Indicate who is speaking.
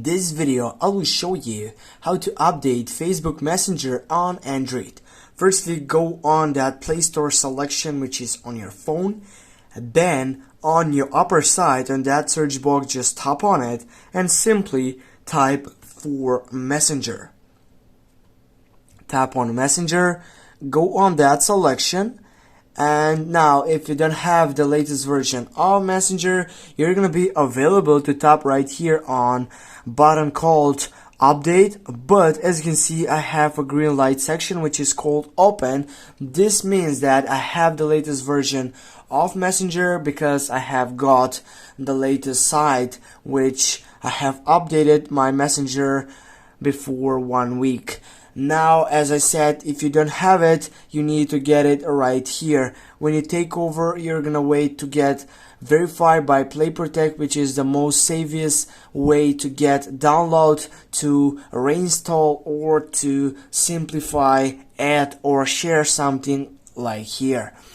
Speaker 1: In this video, I will show you how to update Facebook Messenger on Android. Firstly, go on that Play Store selection which is on your phone. Then on your upper side on that search box, just tap on it and simply type for Messenger. Tap on Messenger, go on that selection. And now if you don't have the latest version of Messenger, you're gonna be available to tap right here on button called update. But as you can see, I have a green light section which is called open. This means that I have the latest version of Messenger because I have got the latest site which I have updated my Messenger before 1 week. Now, as I said, if you don't have it, you need to get it right here. When you take over, you're gonna wait to get verified by Play Protect, which is the most safest way to get download, to reinstall, or to simplify, add or share something like here.